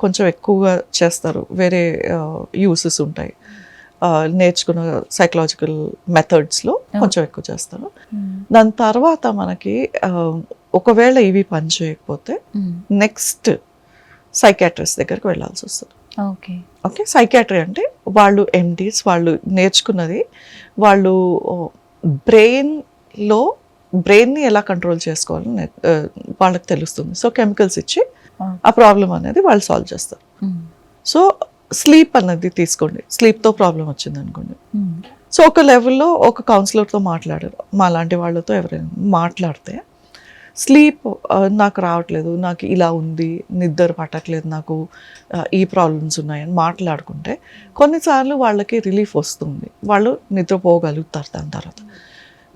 కొంచెం ఎక్కువగా చేస్తారు, వేరే యూసెస్ ఉంటాయి. నేర్చుకున్న సైకలాజికల్ మెథడ్స్లో కొంచెం ఎక్కువ చేస్తారు. దాని తర్వాత మనకి ఒకవేళ ఇవి పని చేయకపోతే నెక్స్ట్ సైకాట్రిస్ట్ దగ్గరికి వెళ్ళాల్సి వస్తుంది. ఓకే. ఓకే, సైకాట్రీ అంటే వాళ్ళు ఎండీస్, వాళ్ళు నేర్చుకున్నది, వాళ్ళు బ్రెయిన్ని ఎలా కంట్రోల్ చేసుకోవాలని వాళ్ళకి తెలుస్తుంది. సో కెమికల్స్ ఇచ్చి ఆ ప్రాబ్లం అనేది వాళ్ళు సాల్వ్ చేస్తారు. సో స్లీప్ అన్నది తీసుకోండి, స్లీప్తో ప్రాబ్లం వచ్చింది అనుకోండి. సో ఒక లెవెల్లో ఒక కౌన్సిలర్తో మాట్లాడారు, మా లాంటి వాళ్ళతో ఎవరైనా మాట్లాడితే స్లీప్ నాకు రావట్లేదు, నాకు ఇలా ఉంది, నిద్ర పట్టట్లేదు, నాకు ఈ ప్రాబ్లమ్స్ ఉన్నాయని మాట్లాడుకుంటే కొన్నిసార్లు వాళ్ళకి రిలీఫ్ వస్తుంది, వాళ్ళు నిద్రపోగలుగుతారు దాని తర్వాత.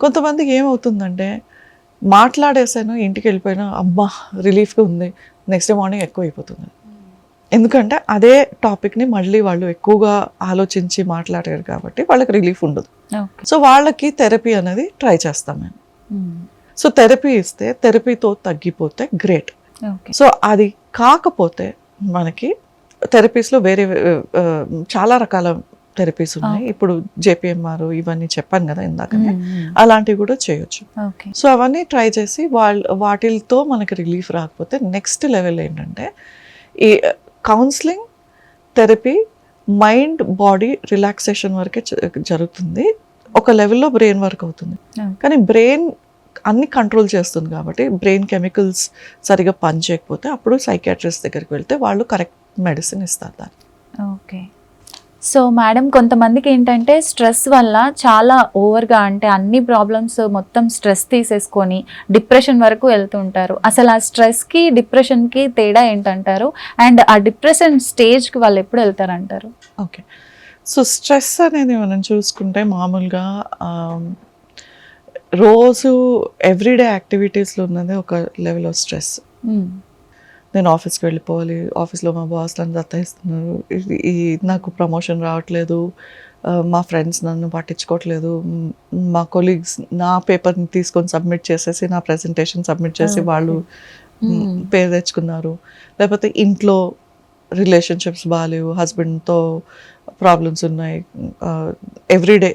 కొంతమందికి ఏమవుతుందంటే మాట్లాడేసాను, ఇంటికి వెళ్ళిపోయినా అమ్మా రిలీఫ్గా ఉంది, నెక్స్ట్ డే మార్నింగ్ ఎక్కువ అయిపోతుంది. ఎందుకంటే అదే టాపిక్ని మళ్ళీ వాళ్ళు ఎక్కువగా ఆలోచించి మాట్లాడారు కాబట్టి వాళ్ళకి రిలీఫ్ ఉండదు. సో వాళ్ళకి థెరపీ అనేది ట్రై చేస్తాం మేము. సో థెరపీ ఇస్తే థెరపీతో తగ్గిపోతే గ్రేట్. సో అది కాకపోతే మనకి థెరపీస్లో వేరే చాలా రకాల థెరపీస్ ఉన్నాయి. ఇప్పుడు జేపీఎంఆర్ ఇవన్నీ చెప్పాను కదా ఇందాకనే, అలాంటివి కూడా చేయొచ్చు. సో అవన్నీ ట్రై చేసి వాటితో మనకి రిలీఫ్ రాకపోతే నెక్స్ట్ లెవెల్ ఏంటంటే ఈ counselling, therapy, mind body relaxation వరకే జరుగుతుంది. ఒక లెవెల్లో బ్రెయిన్ వర్క్ అవుతుంది, కానీ బ్రెయిన్ అన్ని కంట్రోల్ చేస్తుంది కాబట్టి బ్రెయిన్ కెమికల్స్ సరిగా పనిచేయకపోతే అప్పుడు సైకాట్రిస్ట్ దగ్గరికి వెళ్తే వాళ్ళు కరెక్ట్ మెడిసిన్ ఇస్తారు దాన్ని. ఓకే. సో మేడం, కొంతమందికి ఏంటంటే స్ట్రెస్ వల్ల చాలా ఓవర్గా, అంటే అన్ని ప్రాబ్లమ్స్ మొత్తం స్ట్రెస్ తీసేసుకొని డిప్రెషన్ వరకు వెళ్తుంటారు. అసలు ఆ స్ట్రెస్కి డిప్రెషన్కి తేడా ఏంటంటారు? అండ్ ఆ డిప్రెషన్ స్టేజ్కి వాళ్ళు ఎప్పుడు వెళ్తారంటారు? ఓకే, సో స్ట్రెస్ అనేది మనం చూసుకుంటే మామూలుగా రోజు ఎవ్రీడే యాక్టివిటీస్లో ఉన్నది ఒక లెవెల్ ఆఫ్ స్ట్రెస్. నేను ఆఫీస్కి వెళ్ళిపోవాలి, ఆఫీస్లో మా బాస్ నన్ను దత్తాయిస్తున్నారు, నాకు ప్రమోషన్ రావట్లేదు, మా ఫ్రెండ్స్ నన్ను పట్టించుకోవట్లేదు, మా కొలీగ్స్ నా పేపర్ని తీసుకొని సబ్మిట్ చేసేసి నా ప్రెజెంటేషన్ సబ్మిట్ చేసి వాళ్ళు పేరు తెచ్చుకున్నారు, లేకపోతే ఇంట్లో రిలేషన్షిప్స్ బాగాలేవు, హస్బెండ్తో ప్రాబ్లమ్స్ ఉన్నాయి, ఎవ్రీడే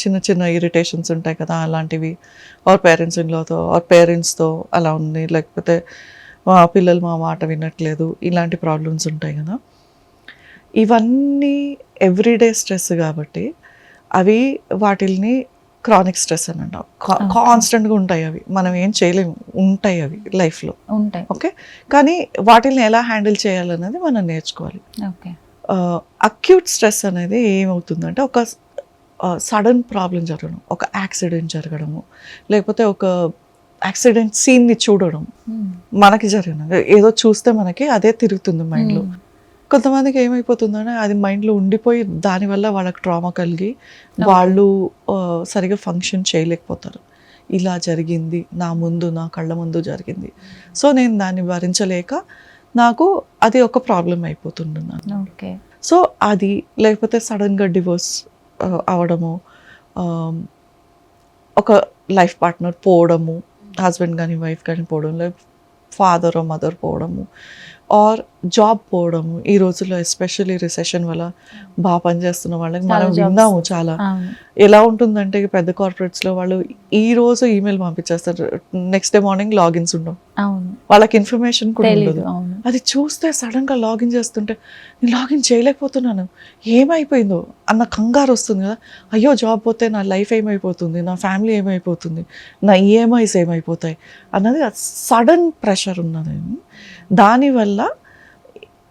చిన్న చిన్న ఇరిటేషన్స్ ఉంటాయి కదా అలాంటివి, ఆర్ పేరెంట్స్ ఇన్లోతో ఆర్ పేరెంట్స్తో అలా ఉంది, లేకపోతే మా పిల్లలు మా మాట వినట్లేదు, ఇలాంటి ప్రాబ్లమ్స్ ఉంటాయి కదా. ఇవన్నీ ఎవ్రీడే స్ట్రెస్ కాబట్టి అవి వాటిల్ని క్రానిక్ స్ట్రెస్ అని అంటాం. కాన్స్టెంట్గా ఉంటాయి అవి, మనం ఏం చేయలేము, ఉంటాయి అవి లైఫ్లో ఉంటాయి. ఓకే, కానీ వాటిల్ని ఎలా హ్యాండిల్ చేయాలన్నది మనం నేర్చుకోవాలి. ఓకే. అక్యూట్ స్ట్రెస్ అనేది ఏమవుతుందంటే ఒక సడన్ ప్రాబ్లం జరగడం, ఒక యాక్సిడెంట్ జరగడము, లేకపోతే ఒక యాక్సిడెంట్ సీన్ని చూడడం, మనకి జరిగిన ఏదో చూస్తే మనకి అదే తిరుగుతుంది మైండ్లో. కొంతమందికి ఏమైపోతుందంటే అది మైండ్లో ఉండిపోయి దానివల్ల వాళ్ళకి ట్రామా కలిగి వాళ్ళు సరిగా ఫంక్షన్ చేయలేకపోతారు. ఇలా జరిగింది, నా ముందు, నా కళ్ళ ముందు జరిగింది, సో నేను దాన్ని భరించలేక నాకు అది ఒక ప్రాబ్లం అయిపోతుంటున్నాను. ఓకే. సో అది, లేకపోతే సడన్గా డివోర్స్ అవడము, ఒక లైఫ్ పార్ట్నర్ పోవడము, హస్బెండ్ కానీ వైఫ్ కానీ పోవడం, లేకపోతే ఫాదర్ మదర్ పోవడము, ఆర్ జాబ్ పోవడము. ఈ రోజుల్లో ఎస్పెషల్లీ రిసెషన్ వల్ల బాగా పనిచేస్తున్న వాళ్ళకి మనం విన్నాము చాలా. ఎలా ఉంటుందంటే పెద్ద కార్పొరేట్స్లో వాళ్ళు ఈ రోజు ఈమెయిల్ పంపించేస్తారు, నెక్స్ట్ డే మార్నింగ్ లాగిన్స్ ఉండవు, వాళ్ళకి ఇన్ఫర్మేషన్ కూడా ఉండదు. అది చూస్తే సడన్గా లాగిన్ చేస్తుంటే నేను లాగిన్ చేయలేకపోతున్నాను, ఏమైపోయిందో అన్న కంగారు వస్తుంది కదా. అయ్యో జాబ్ పోతే నా లైఫ్ ఏమైపోతుంది, నా ఫ్యామిలీ ఏమైపోతుంది, నా ఈఎంఐస్ ఏమైపోతాయి అన్నది సడన్ ప్రెషర్ ఉన్నది. దానివల్ల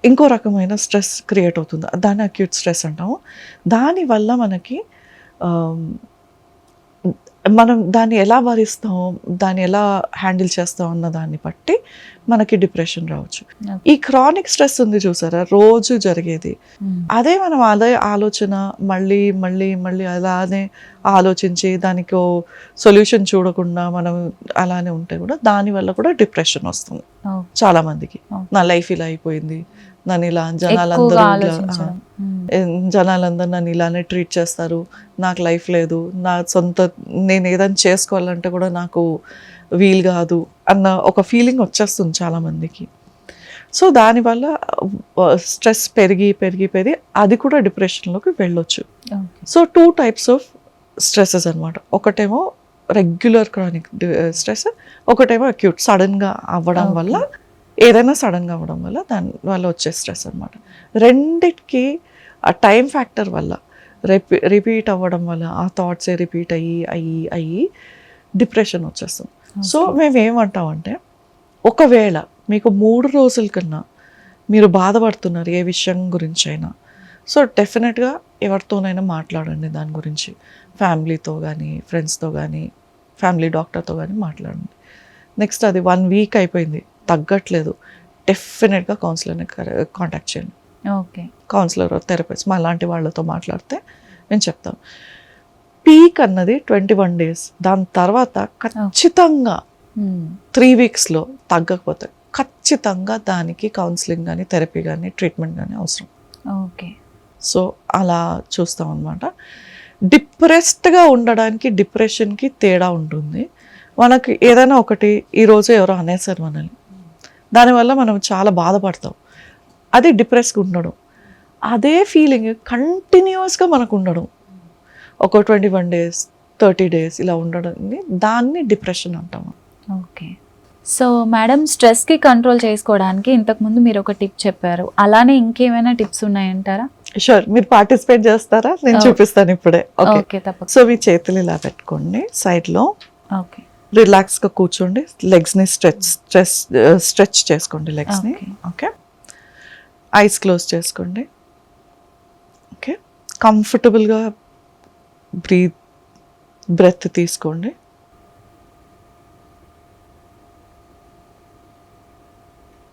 ఇంకో రకమైన స్ట్రెస్ క్రియేట్ అవుతుంది, దాన్ని అక్యూట్ స్ట్రెస్ అంటాము. దానివల్ల మనకి మనం దాన్ని ఎలా భరిస్తాం, దాన్ని ఎలా హ్యాండిల్ చేస్తాం అన్న దాన్ని బట్టి మనకి డిప్రెషన్ రావచ్చు. ఈ క్రానిక్ స్ట్రెస్ ఉంది చూసారా, రోజు జరిగేది, అదే మనం అదే ఆలోచన మళ్ళీ మళ్ళీ మళ్ళీ అలానే ఆలోచించి దానికి సొల్యూషన్ చూడకుండా మనం అలానే ఉంటే కూడా దానివల్ల కూడా డిప్రెషన్ వస్తుంది చాలా మందికి. నా లైఫ్ ఇలా అయిపోయింది, నన్ను ఇలా జనాలందరూ నన్ను ఇలానే ట్రీట్ చేస్తారు, నాకు లైఫ్ లేదు, నా సొంత నేను ఏదైనా చేసుకోవాలంటే కూడా నాకు వీలు కాదు అన్న ఒక ఫీలింగ్ వచ్చేస్తుంది చాలామందికి. సో దానివల్ల స్ట్రెస్ పెరిగి పెరిగి పెరిగి అది కూడా డిప్రెషన్లోకి వెళ్ళొచ్చు. సో 2 types ఆఫ్ స్ట్రెస్సెస్ అనమాట. ఒకటేమో రెగ్యులర్ క్రానిక్ స్ట్రెస్, ఒకటేమో అక్యూట్ సడన్గా అవ్వడం వల్ల, ఏదైనా సడన్గా అవ్వడం వల్ల దాని వల్ల వచ్చే స్ట్రెస్ అనమాట. రెండిటికి ఆ టైం ఫ్యాక్టర్ వల్ల రిపీట్ అవ్వడం వల్ల ఆ థాట్సే రిపీట్ అయ్యి డిప్రెషన్ వచ్చేస్తుంది. సో మేము ఏమంటామంటే, ఒకవేళ మీకు 3 రోజుల కన్నా మీరు బాధపడుతున్నారు ఏ విషయం గురించి అయినా, సో డెఫినెట్గా ఎవరితోనైనా మాట్లాడండి దాని గురించి. ఫ్యామిలీతో కానీ, ఫ్రెండ్స్తో కానీ, ఫ్యామిలీ డాక్టర్తో కానీ మాట్లాడండి. నెక్స్ట్ అది 1 వీక్ అయిపోయింది, తగ్గట్లేదు, డెఫినెట్గా కౌన్సిలర్ని కాంటాక్ట్ చేయండి. ఓకే. కౌన్సిలర్, థెరపిస్ట్ మా లాంటి వాళ్ళతో మాట్లాడితే నేను చెప్తాను. పీక్ అన్నది 21 days. దాని తర్వాత ఖచ్చితంగా 3 weeksలో తగ్గకపోతే ఖచ్చితంగా దానికి కౌన్సిలింగ్ కానీ, థెరపీ కానీ, ట్రీట్మెంట్ కానీ అవసరం. ఓకే. సో అలా చూస్తాం అన్నమాట. డిప్రెస్డ్గా ఉండడానికి డిప్రెషన్కి తేడా ఉంటుంది. మనకి ఏదైనా ఒకటి ఈరోజు ఎవరో అనేసారు మనల్ని, దానివల్ల మనం చాలా బాధపడతాం. అది డిప్రెస్గా ఉండడం. అదే ఫీలింగ్ కంటిన్యూస్గా మనకు ఉండడం, ఒక 21 days, 30 days ఇలా ఉండడాన్ని దాన్ని డిప్రెషన్ అంటాము. ఓకే. సో మేడం, స్ట్రెస్కి కంట్రోల్ చేసుకోవడానికి ఇంతకుముందు మీరు ఒక టిప్ చెప్పారు, అలానే ఇంకేమైనా టిప్స్ ఉన్నాయంటారా? షూర్, మీరు పార్టిసిపేట్ చేస్తారా? నేను చూపిస్తాను ఇప్పుడే. ఓకే, తప్పకుండా. సో మీ చేతులు ఇలా పెట్టుకోండి సైడ్లో. ఓకే. రిలాక్స్గా కూర్చోండి, లెగ్స్ని స్ట్రెచ్ చేసుకోండి లెగ్స్ని. ఓకే. ఐస్ క్లోజ్ చేసుకోండి. ఓకే. కంఫర్టబుల్గా బ్రెత్ తీసుకోండి.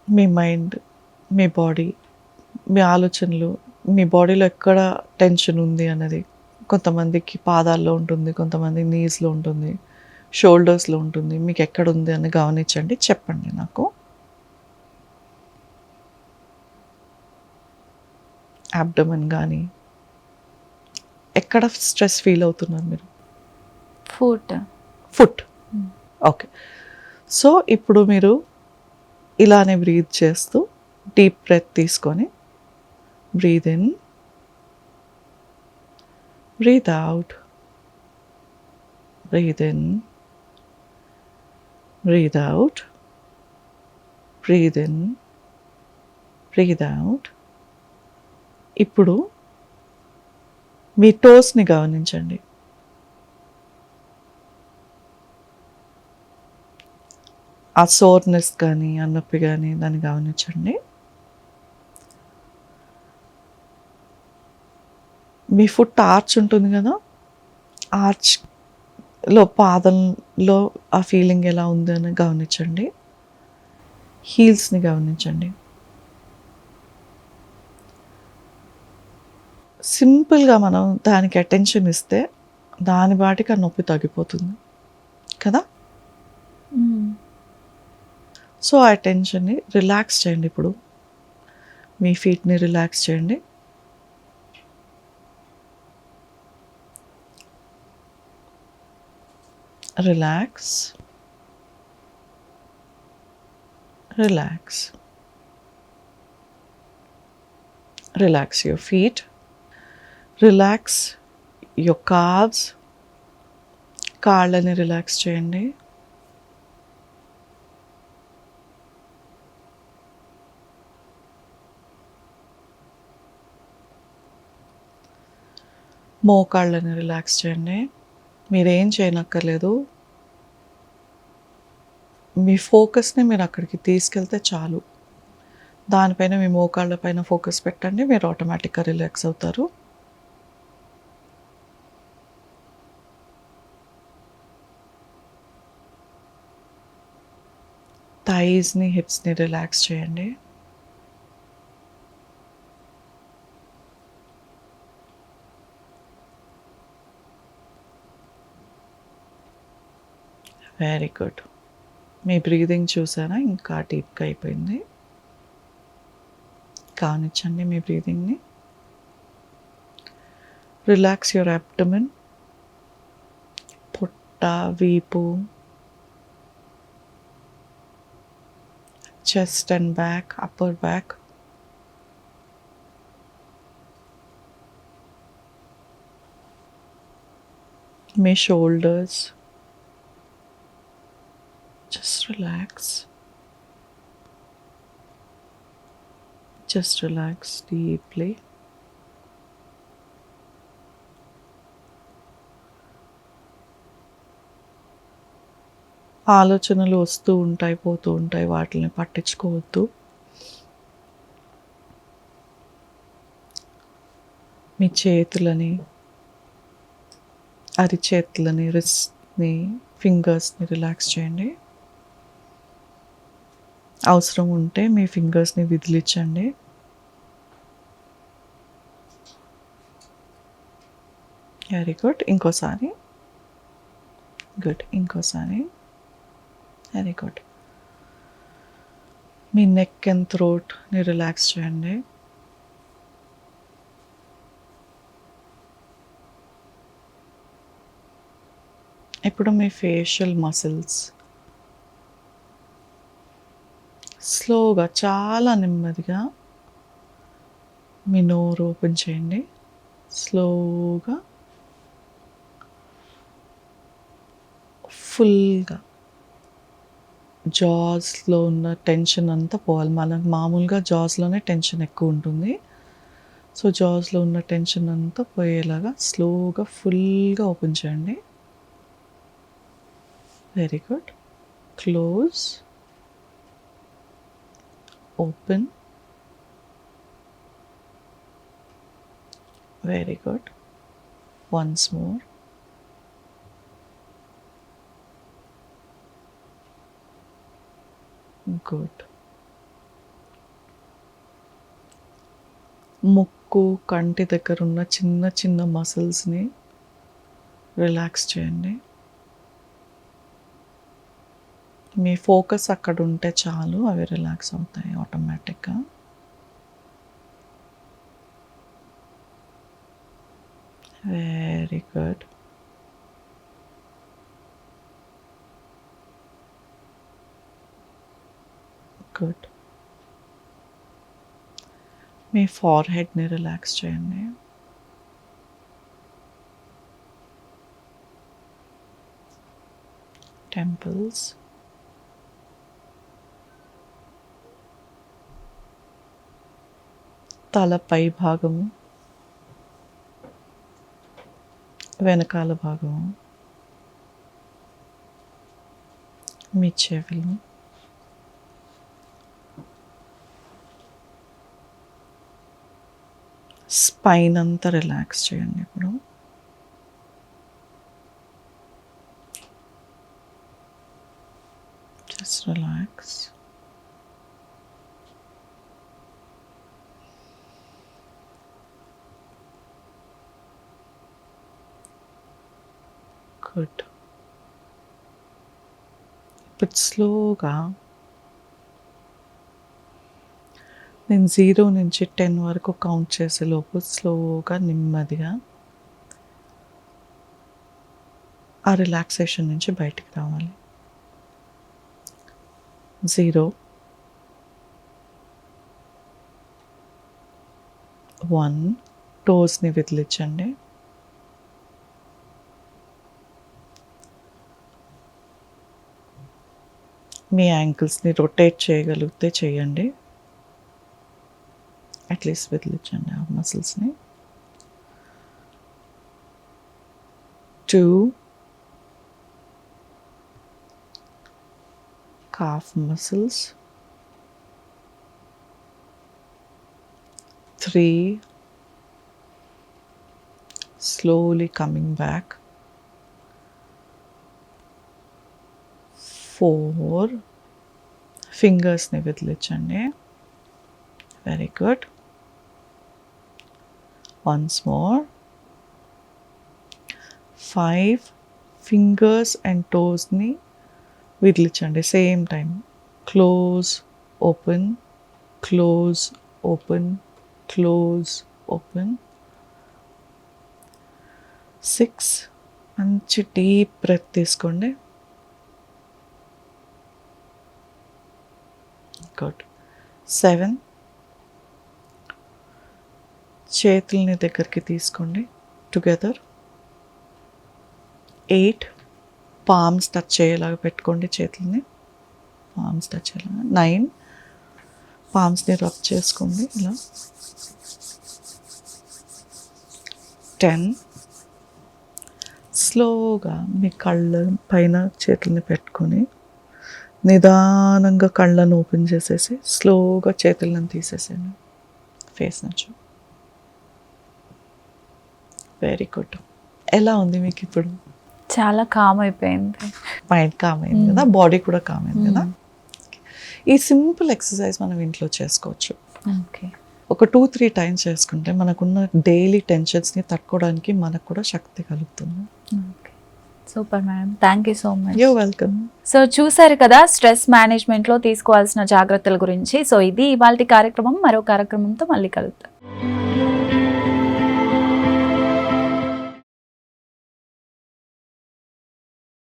మీ మైండ్, మీ బాడీ, మీ ఆలోచనలు, మీ బాడీలో ఎక్కడ టెన్షన్ ఉంది అన్నది, కొంతమందికి పాదాల్లో ఉంటుంది, కొంతమంది నీస్లో ఉంటుంది, షోల్డర్స్లో ఉంటుంది, మీకు ఎక్కడ ఉంది అని గమనించండి, చెప్పండి నాకు. అబ్డమన్ కానీ ఎక్కడ స్ట్రెస్ ఫీల్ అవుతున్నారు మీరు? ఫుట్. ఓకే. సో ఇప్పుడు మీరు ఇలానే బ్రీత్ చేస్తూ డీప్ బ్రెత్ తీసుకొని, breathe in, breathe out, breathe in, breathe out, breathe in, breathe out. ఇప్పుడు మీ టోస్ని గమనించండి. ఆ సోర్నెస్ కానీ, ఆ నొప్పి కానీ దాన్ని గమనించండి. మీ ఫుట్ ఆర్చ్ ఉంటుంది కదా, ఆర్చ్లో పాదంలో ఆ ఫీలింగ్ ఎలా ఉంది అని గమనించండి. హీల్స్ని గమనించండి. సింపుల్గా మనం దానికి అటెన్షన్ ఇస్తే దాని బాటికి ఆ నొప్పి తగ్గిపోతుంది కదా. సో ఆ అటెన్షన్ని రిలాక్స్ చేయండి. ఇప్పుడు మీ ఫీట్ని రిలాక్స్ చేయండి. Relax, relax, relax your feet, relax your calves. కాళ్ళని రిలాక్స్ చేయండి. మోకాళ్ళని రిలాక్స్ చేయండి. మీరేం చేయనక్కర్లేదు, మీ ఫోకస్ని మీరు అక్కడికి తీసుకెళ్తే చాలు. దానిపైన మీ మోకాళ్ళ పైన ఫోకస్ పెట్టండి, మీరు ఆటోమేటిక్గా రిలాక్స్ అవుతారు. థైస్ని, హిప్స్ని రిలాక్స్ చేయండి. Very good. మీ బ్రీదింగ్ చూసారా, ఇంకా డీప్గా అయిపోయింది. కానిచ్చండి మీ బ్రీదింగ్ని. రిలాక్స్ యువర్ అబ్డమన్, పొట్ట, వీపు, chest and back, upper back. మీ shoulders. Just relax. Just relax deeply. ఆలోచనలు వస్తూ ఉంటాయి, పోతూ ఉంటాయి, వాటిని పట్టించుకోవద్దు. మీ చేతులని, అరిచేతులని, రిస్ట్ని, ఫింగర్స్ని రిలాక్స్ చేయండి. అవసరం ఉంటే మీ ఫింగర్స్ని విదిలించండి. Very good. ఇంకోసారి. గుడ్. ఇంకోసారి. Very good. మీ నెక్ అండ్ థ్రోట్ని రిలాక్స్ చేయండి. ఇప్పుడు మీ ఫేషియల్ మసిల్స్ స్లోగా, చాలా నెమ్మదిగా మీ నోరు ఓపెన్ చేయండి. స్లోగా, ఫుల్గా జాస్లో ఉన్న టెన్షన్ అంతా పోవాలి. మనకు మామూలుగా జాస్లోనే టెన్షన్ ఎక్కువ ఉంటుంది. సో జాస్లో ఉన్న టెన్షన్ అంతా పోయేలాగా స్లోగా, ఫుల్గా ఓపెన్ చేయండి. Very good. Close, open. Very good. Once more. Good. ముక్కు, కంటి దగ్గర ఉన్న చిన్న చిన్న మసిల్స్ని రిలాక్స్ చేయండి. మీ ఫోకస్ అక్కడ ఉంటే చాలు, అవి రిలాక్స్ అవుతాయి ఆటోమేటిక్గా. Very good. గుడ్. మీ ఫార్హెడ్ని రిలాక్స్ చేయండి. టెంపుల్స్. తల పై భాగము, వెనకాల భాగము, మీ చెవులు, స్పైన్ అంతా రిలాక్స్ చేయండి. ఇప్పుడు జస్ట్ రిలాక్స్. గుడ్. ఇప్పుడు స్లోగా నేను 0 నుంచి 10 వరకు కౌంట్ చేసేలోపు స్లోగా, నెమ్మదిగా ఆ రిలాక్సేషన్ నుంచి బయటికి రావాలి. 0, 1. టోస్ని విదిలించండి. 2 మీ యాంకిల్స్ని రొటేట్ చేయగలిగితే చేయండి. అట్లీస్ట్ విదిలించండి ఆ మసిల్స్ని. 2 calf muscles. 3 slowly coming back. 4 ఫింగర్స్ని విదిలించండి. Very good. Once more. 5 fingers and టోస్ని విదిలించండి. Same time. Close, open, close, open, close, open. 6 మంచి డీప్ బ్రెత్ తీసుకోండి. గుడ్. 7. చేతుల్ని దగ్గరికి తీసుకోండి టుగెదర్. 8. పామ్స్ టచ్ అయ్యేలాగా పెట్టుకోండి చేతుల్ని. పామ్స్ టచ్ అయ్యేలాగా. 9. పామ్స్ని రబ్ చేసుకోండి ఇలా. 10. స్లోగా మీ కళ్ళ పైన చేతుల్ని పెట్టుకొని నిదానంగా కళ్ళను ఓపెన్ చేసేసి స్లోగా చేతులను తీసేసేయండి ఫేస్ నుంచి. Very good. ఎలా ఉంది మీకు ఇప్పుడు? చాలా కామ్ అయిపోయింది. మైండ్ కామ్ అయింది కదా, బాడీ కూడా కామ్ అయింది కదా. ఈ సింపుల్ ఎక్సర్సైజ్ మనం ఇంట్లో చేసుకోవచ్చు. ఓకే. ఒక 2-3 టైమ్స్ చేసుకుంటే మనకున్న డైలీ టెన్షన్స్ని తట్టుకోవడానికి మనకు కూడా శక్తి కలుగుతుంది. Okay, super madam, thank you so much. You welcome. So చూసారు కదా స్ట్రెస్ మేనేజ్మెంట్లో తీసుకోవాల్సిన జాగ్రత్తల గురించి. సో ఇది ఇవాల్టి కార్యక్రమం. మరో కార్యక్రమంతో మళ్ళీ కలుద్దాం.